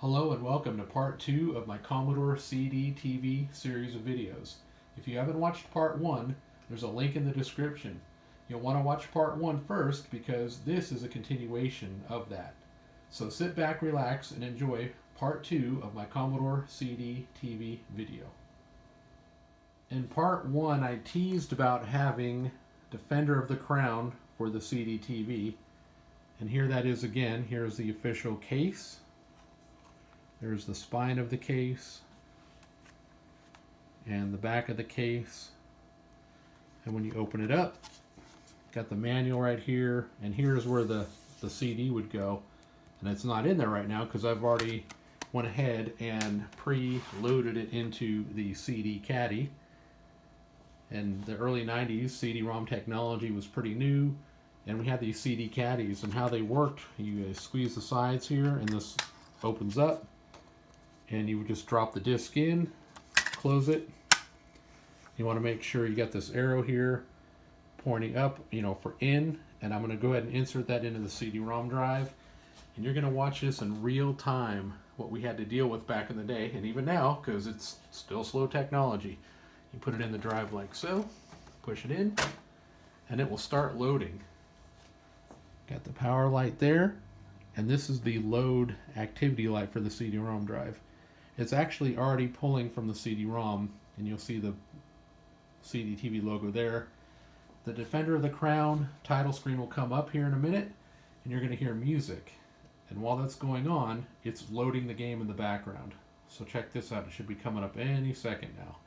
Hello and welcome to part 2 of my Commodore CDTV series of videos. If you haven't watched part 1, there's a link in the description. You'll want to watch part 1 first because this is a continuation of that. So sit back, relax, and enjoy part 2 of my Commodore CDTV video. In part 1, I teased about having Defender of the Crown for the CDTV. And here that is again. Here's the official case. There's the spine of the case and the back of the case. And when you open it up, got the manual right here, and here's where the CD would go. And it's not in there right now because I've already went ahead and pre-loaded it into the CD caddy. In the early 90s, CD-ROM technology was pretty new, and we had these CD caddies, and how they worked, you squeeze the sides here and this opens up, and you would just drop the disc in, close it. You want to make sure you got this arrow here pointing up, for in, and I'm going to go ahead and insert that into the CD-ROM drive, and you're going to watch this in real time, what we had to deal with back in the day, and even now, because it's still slow technology. You put it in the drive like so, push it in, and it will start loading. Got the power light there, and this is the load activity light for the CD-ROM drive. It's actually already pulling from the CD-ROM, and you'll see the CDTV logo there. The Defender of the Crown title screen will come up here in a minute, and you're going to hear music. And while that's going on, it's loading the game in the background. So check this out. It should be coming up any second now.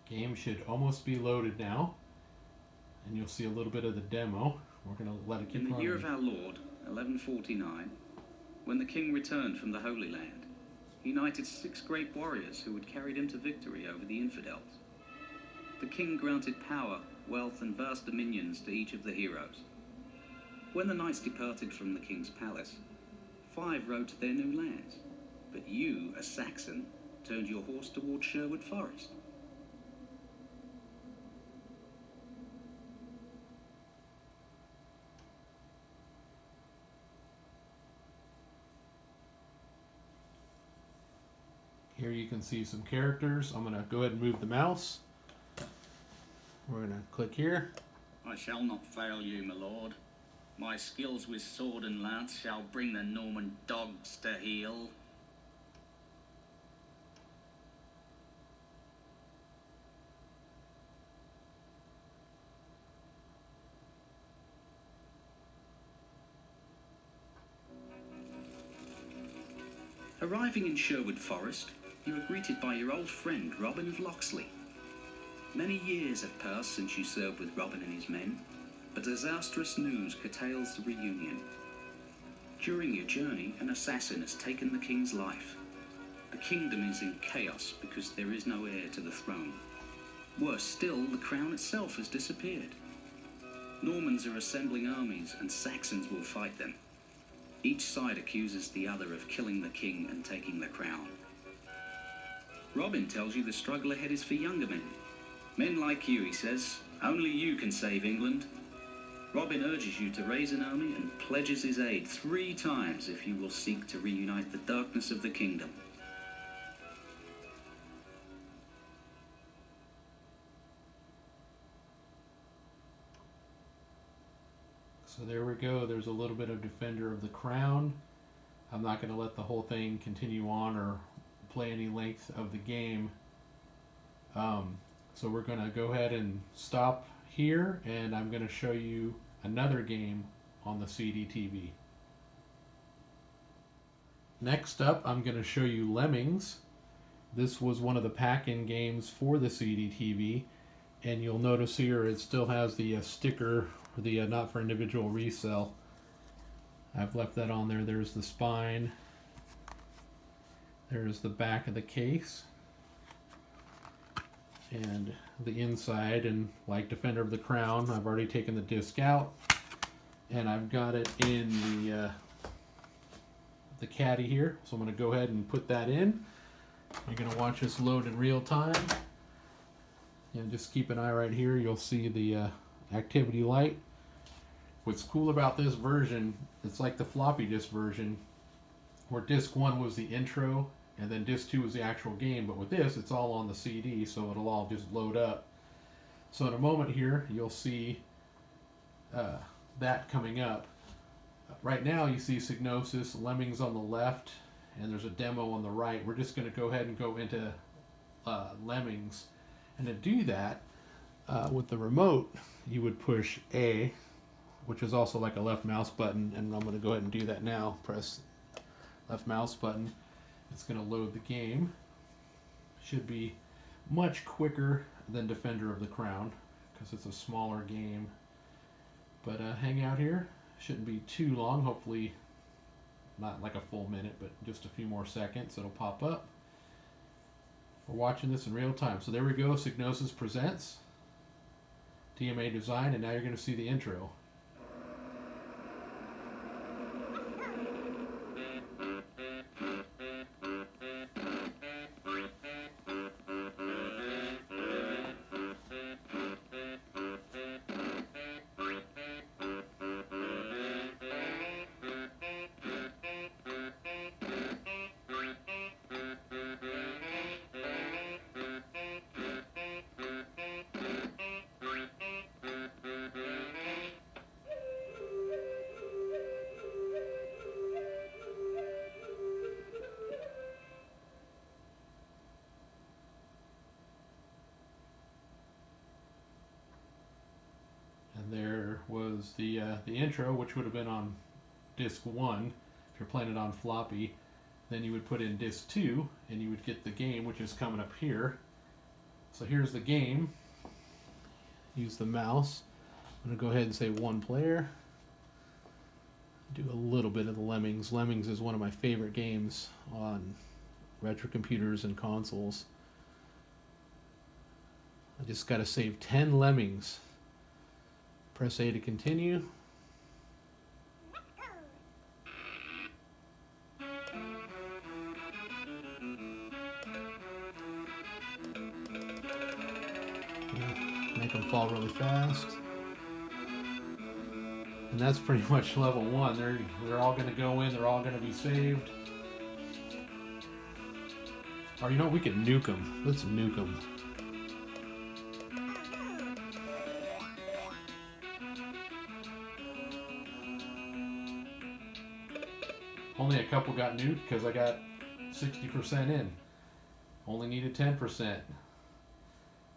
Game should almost be loaded now, and you'll see a little bit of the demo. We're going to let it keep running. In the year of our Lord, 1149, when the king returned from the Holy Land, he united 6 great warriors who had carried him to victory over the infidels. The king granted power, wealth, and vast dominions to each of the heroes. When the knights departed from the king's palace, 5 rode to their new lands, but you, a Saxon, turned your horse towards Sherwood Forest. Here you can see some characters. I'm going to go ahead and move the mouse. We're going to click here. I shall not fail you, my lord. My skills with sword and lance shall bring the Norman dogs to heel. Arriving in Sherwood Forest, you are greeted by your old friend Robin of Locksley. Many years have passed since you served with Robin and his men, but disastrous news curtails the reunion. During your journey, an assassin has taken the king's life. The kingdom is in chaos because there is no heir to the throne. Worse still, the crown itself has disappeared. Normans are assembling armies and Saxons will fight them. Each side accuses the other of killing the king and taking the crown. Robin tells you the struggle ahead is for younger men. Men like you, he says. Only you can save England. Robin urges you to raise an army and pledges his aid 3 times if you will seek to reunite the darkness of the kingdom. So there we go. There's a little bit of Defender of the Crown. I'm not going to let the whole thing continue on or play any length of the game. So we're going to go ahead and stop here, and I'm going to show you another game on the CDTV. Next up, I'm going to show you Lemmings. This was one of the pack-in games for the CDTV, and you'll notice here it still has the sticker, the not for individual resale. I've left that on there. There's the spine. There's the back of the case. And the inside, and like Defender of the Crown, I've already taken the disc out, and I've got it in the caddy here. So I'm going to go ahead and put that in. You're going to watch this load in real time. And just keep an eye right here. You'll see the activity light. What's cool about this version, it's like the floppy disk version, where disc 1 was the intro, and then disc 2 was the actual game. But with this, it's all on the CD, so it'll all just load up. So in a moment here, you'll see that coming up. Right now, you see Psygnosis, Lemmings on the left, and there's a demo on the right. We're just going to go ahead and go into Lemmings. And to do that, with the remote, you would push A, which is also like a left mouse button, and I'm going to go ahead and do that now. Press left mouse button. It's going to load the game. Should be much quicker than Defender of the Crown because it's a smaller game. But hang out here. Shouldn't be too long. Hopefully not like a full minute, but just a few more seconds. It'll pop up. We're watching this in real time. So there we go. Psygnosis presents DMA design, and now you're going to see the intro. And there was the intro, which would have been on disc 1 if you're playing it on floppy. Then you would put in disc 2 and you would get the game, which is coming up here. So here's the game. Use the mouse. I'm going to go ahead and say one player. Do a little bit of the Lemmings. Lemmings is one of my favorite games on retro computers and consoles. I just got to save 10 Lemmings. Press A to continue. Make them fall really fast. And that's pretty much level 1. They're all going to go in. They're all going to be saved. Or you know, we could nuke them. Let's nuke them. Only a couple got nuked because I got 60% in. Only needed 10%.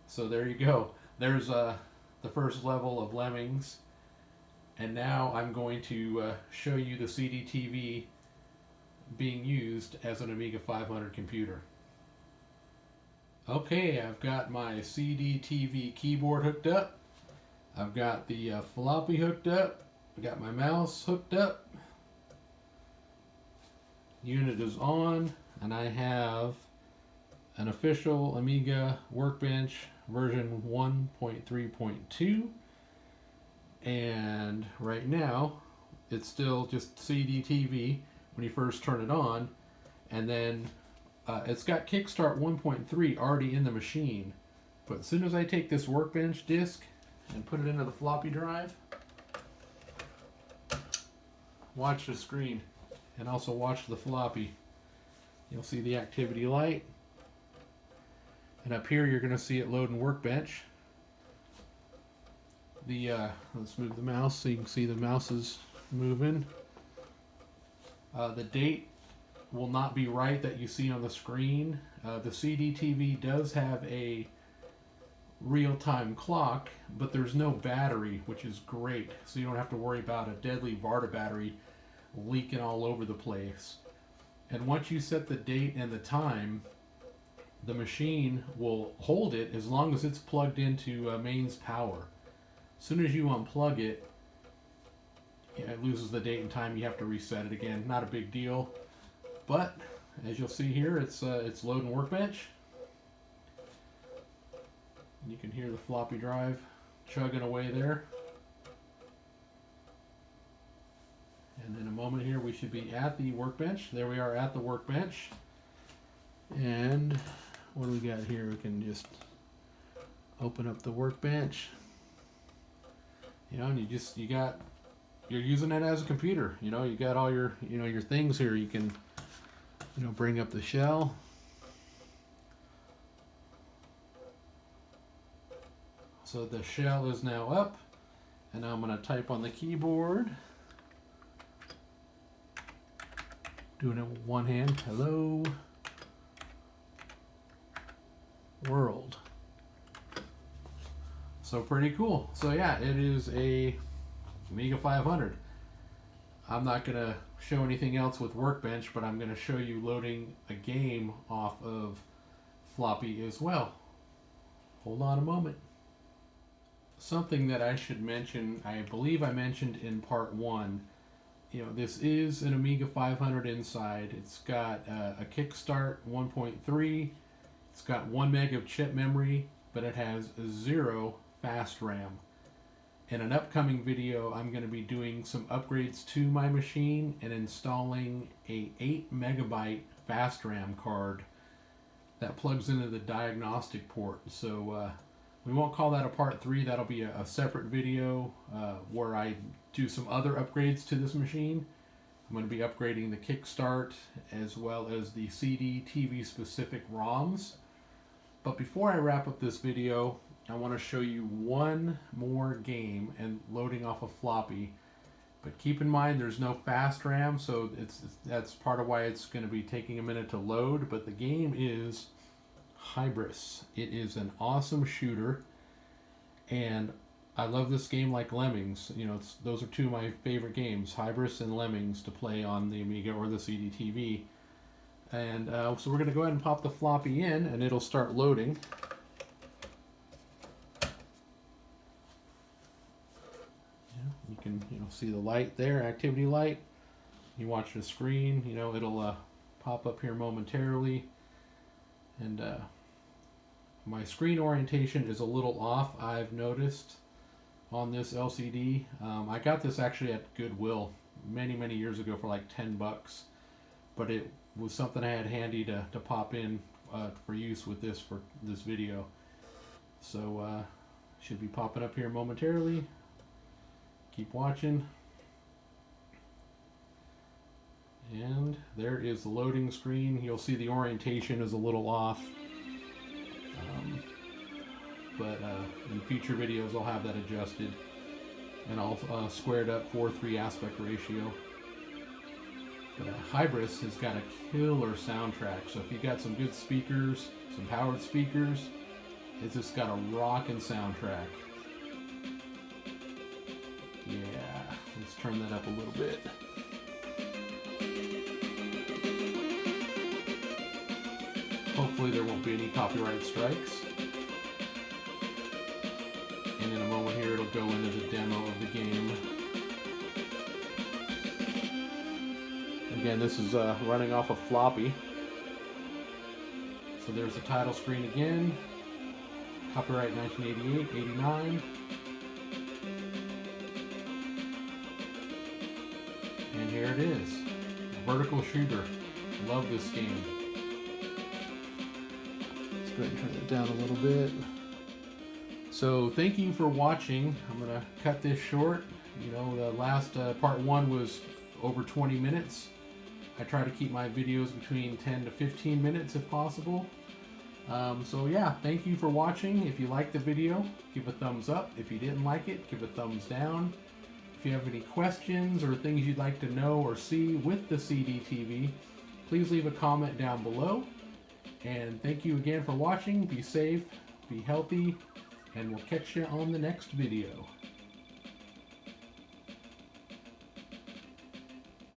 So there you go. There's the first level of Lemmings. And now I'm going to show you the CDTV being used as an Amiga 500 computer. Okay, I've got my CDTV keyboard hooked up. I've got the floppy hooked up. I've got my mouse hooked up. Unit is on, and I have an official Amiga WorkBench version 1.3.2, and right now it's still just CDTV when you first turn it on, and then it's got Kickstart 1.3 already in the machine. But as soon as I take this WorkBench disk and put it into the floppy drive, watch the screen. And also watch the floppy. You'll see the activity light. And up here you're going to see it load in WorkBench. let's move the mouse so you can see the mouse is moving. The date will not be right that you see on the screen. The CDTV does have a real-time clock, but there's no battery, which is great. So you don't have to worry about a deadly Varta battery leaking all over the place. And once you set the date and the time, the machine will hold it as long as it's plugged into mains power. As soon as you unplug it, it loses the date and time. You have to reset it again. Not a big deal, but as you'll see here, it's loading Workbench. You can hear the floppy drive chugging away there. And in a moment here, we should be at the Workbench. There we are at the Workbench. And what do we got here? We can just open up the Workbench. You know, and you're using it as a computer. You know, you got all your, your things here. You can, bring up the shell. So the shell is now up, and now I'm going to type on the keyboard. Doing it with one hand. Hello, world. So pretty cool. So yeah, it is a Amiga 500. I'm not going to show anything else with Workbench, but I'm going to show you loading a game off of floppy as well. Hold on a moment. Something that I should mention, I believe I mentioned in part 1, this is an Amiga 500 inside. It's got a Kickstart 1.3. It's got 1 meg of chip memory, but it has 0 fast RAM. In an upcoming video, I'm going to be doing some upgrades to my machine and installing a 8 megabyte fast RAM card that plugs into the diagnostic port. So we won't call that a part 3. That'll be a separate video where I do some other upgrades to this machine. I'm going to be upgrading the Kickstart as well as the CD-TV specific ROMs. But before I wrap up this video, I want to show you one more game and loading off a floppy. But keep in mind there's no fast RAM, so that's part of why it's going to be taking a minute to load. But the game is Hybris. It is an awesome shooter, and I love this game like Lemmings. Those are two of my favorite games, Hybris and Lemmings, to play on the Amiga or the CDTV. And so we're going to go ahead and pop the floppy in, and it'll start loading. You can see the light there, activity light. You watch the screen, it'll pop up here momentarily. And my screen orientation is a little off, I've noticed, on this LCD. I got this actually at Goodwill many years ago for like $10, but it was something I had handy to pop in for use with this for this video. So should be popping up here momentarily. Keep watching. And there is the loading screen. You'll see the orientation is a little off. But in future videos I'll have that adjusted. And I'll square it up 4:3 aspect ratio. But Hybris has got a killer soundtrack. So if you got some good speakers, some powered speakers, it's just got a rockin' soundtrack. Yeah, let's turn that up a little bit. Hopefully there won't be any copyright strikes. And in a moment here it'll go into the demo of the game. Again, this is running off a floppy. So there's the title screen again. Copyright 1988, 89. And here it is. Vertical shooter. Love this game. Let's go ahead and turn it down a little bit. So thank you for watching. I'm going to cut this short. The last part 1 was over 20 minutes. I try to keep my videos between 10 to 15 minutes if possible. So yeah, thank you for watching. If you liked the video, give a thumbs up. If you didn't like it, give a thumbs down. If you have any questions or things you'd like to know or see with the CDTV, please leave a comment down below. And thank you again for watching. Be safe, be healthy, and we'll catch you on the next video.